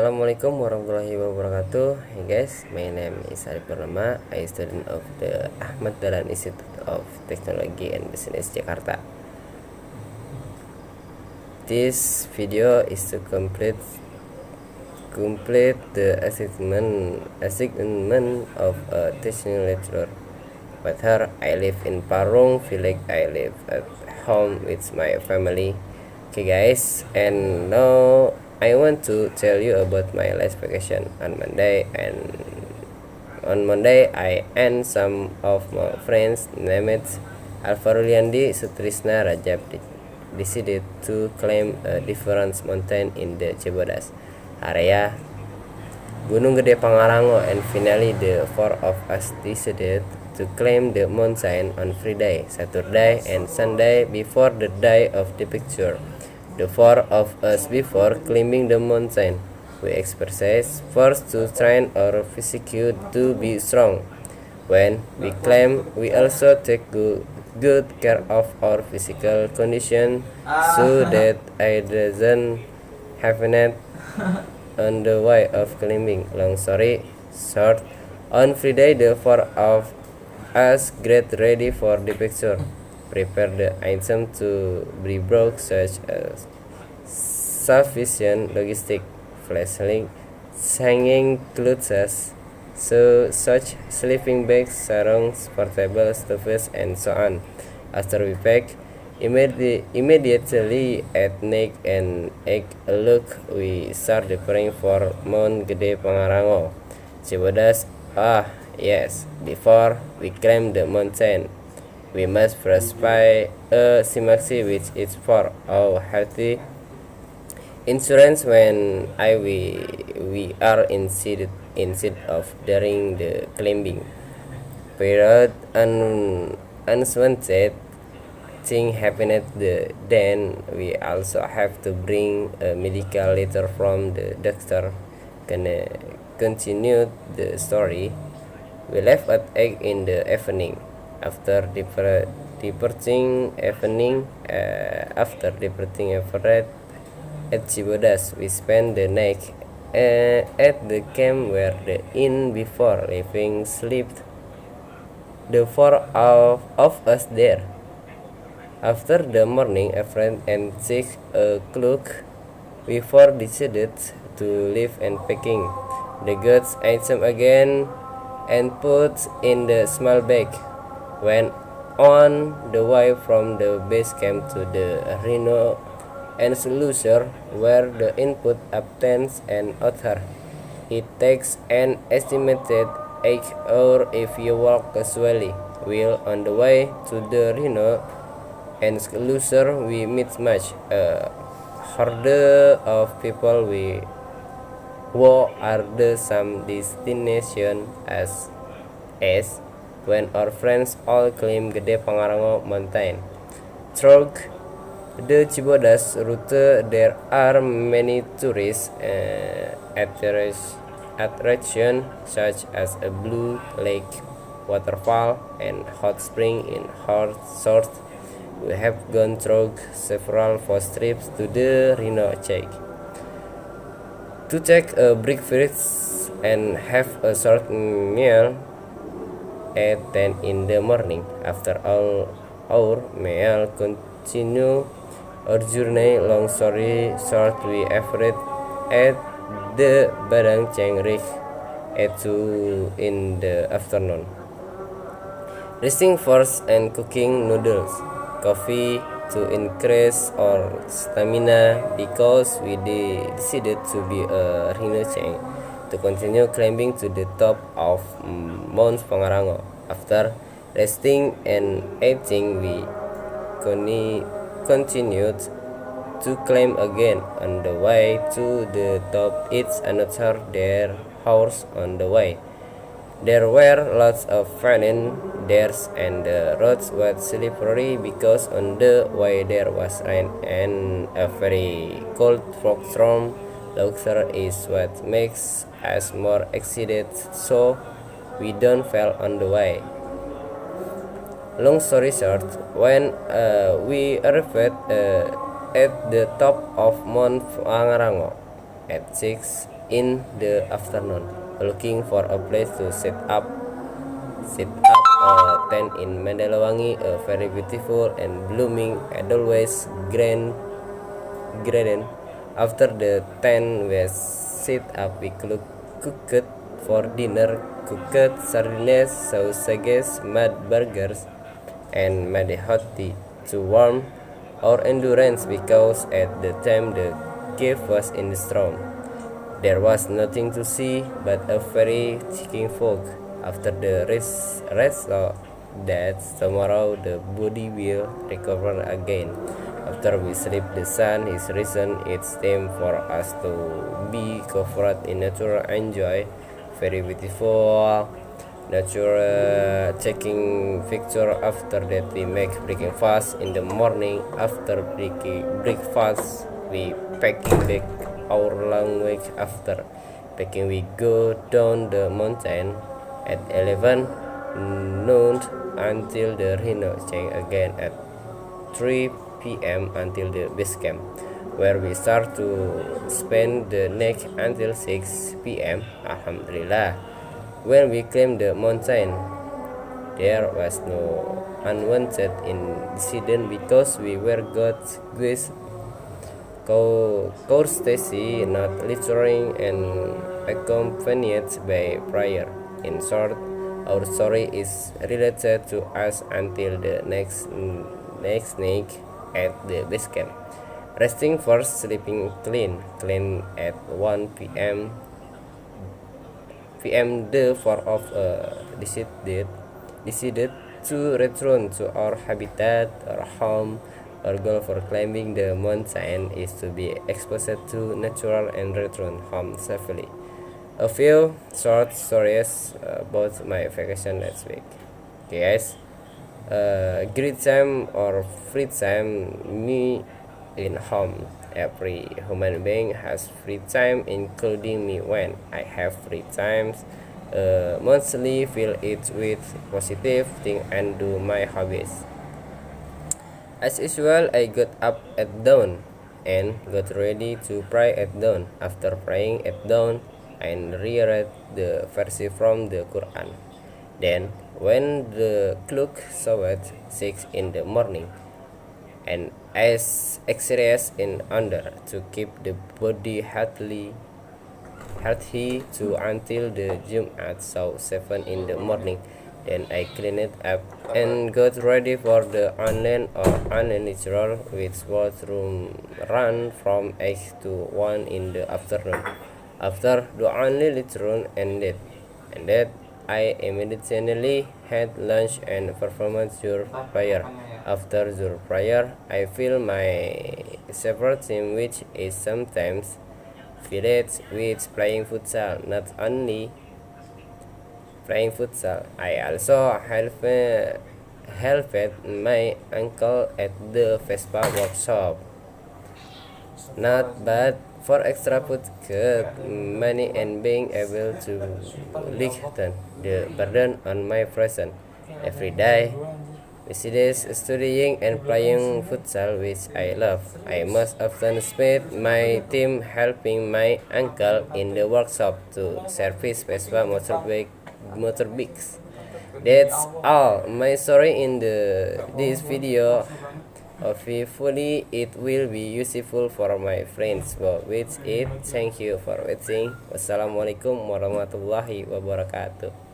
Assalamualaikum warahmatullahi wabarakatuh. Hey guys, my name is Liburan. I student of the Ahmad Dahlan Institute of Technology and Business Jakarta. This video is to complete the assignment of a teaching lecturer. With her, I live in Parung, feel like I live at home with my family. Okay guys, and now I want to tell you about my last vacation on Monday. And on Monday I and some of my friends named Alvaruliandi Sutrisna Rajab decided to climb a different mountain in the Cibodas area, Gunung Gede Pangarango, and finally the four of us decided to climb the mountain on Friday, Saturday, and Sunday before the day of the picture. The four of us before climbing the mountain, we exercised first to train our physique to be strong. When we climb, we also take good care of our physical condition so that I doesn't have it on the way of climbing. Long story short, on Friday the four of us get ready for the picture. Prepare the item to be brought, such as sufficient logistic, flashlight, hanging clothes, such sleeping bags, sarongs, portable stoves, and so on. After we pack, immediately at night and take a look, we start preparing for Mount Gede Pangarango, Cibodas. Yes, before we climb the mountain, we must first buy a Simaxi, which is for our healthy insurance when we are instead of during the climbing period. Unwanted thing happened. Then we also have to bring a medical letter from the doctor. Continue the story. We left at 8 in the evening. After departing at Cibodas, we spent the night at the camp where the inn before leaving slept the four of us there. After the morning, a friend and 6 o'clock, we four decided to leave and packing the goods item again and put in the small bag. When on the way from the base camp to the Rhino enclosure where the input obtains an author, it takes an estimated 8 hours if you walk casually. While on the way to the Rhino enclosure, we meet much a horde of people. We walk are the some destination as when our friends all climb Gede Pangarango mountain. Through the Cibodas route, there are many tourist attractions such as a blue lake, waterfall, and hot spring in hot short. We have gone through several first trips to the Rhino Check to take a breakfast and have a short meal at 10 in the morning. After all our meal, continue our journey. Long story short, we arrived at the Badang Cheng Rik at 2 in the afternoon. Resting first and cooking noodles, coffee to increase our stamina because we decided to be a Rhino Cheng to continue climbing to the top of Mount Pangarango. After resting and eating, we continued to climb again. On the way to the top, it's another their hours on the way. There were lots of fallen there, and the roads were slippery because on the way there was rain and a very cold fog storm. Laughter is what makes us more excited, so we don't fall on the way. Long story short, when we arrived at the top of Mount Pangarango at 6 in the afternoon, looking for a place to set up a tent in Mandalawangi, a very beautiful and blooming Edelweiss garden. After the tent was set up, we cooked for dinner, cooked sardines, sausages, mud burgers, and made hot tea to warm our endurance because at the time the cave was in the storm. There was nothing to see but a very chicken fog. After the rest that tomorrow the body will recover again. After we sleep, the sun is risen. It's time for us to be covered in nature, enjoy very beautiful nature, taking picture. After that we make breakfast in the morning. After breakfast we packing back our language. After packing we go down the mountain at 11 noon until the rhino change again at 3 p.m. until the base camp, where we start to spend the next until 6 p.m. Alhamdulillah. When we climbed the mountain, there was no unwanted incident because we were God's grace, courtesy, not littering, and accompanied by prayer. In short, our story is related to us until the next night at the base camp. Resting first, sleeping clean at 1 p.m. The four of decided to return to our habitat, our home. Our goal for climbing the mountain is to be exposed to nature and return home safely. A few short stories about my vacation last week. Okay, guys. Great time or free time, me in home. Every human being has free time, including me. When I have free times, mostly fill it with positive things and do my hobbies. As usual, I got up at dawn and got ready to pray at dawn. After praying at dawn, I reread the verse from the Quran. Then, when the clock showed 6 in the morning, and as exercise in order to keep the body healthy to until the Jum'at, so 7 in the morning. Then I cleaned up and got ready for the online or unnatural, which was run from 8 to 1 in the afternoon. After the only literal ended, I immediately had lunch and performance your prayer. After your prayer, I feel my separate team, which is sometimes filled with playing futsal. Not only playing futsal, I also helped my uncle at the Vespa workshop. Not bad for extra pocket money and being able to lighten the burden on my present every day. Besides studying and playing futsal, which I love, I most often spend my time helping my uncle in the workshop to service Vespa motorbikes. That's all my story in this video. Hopefully it will be useful for my friends. But with it, thank you for watching. Wassalamualaikum warahmatullahi wabarakatuh.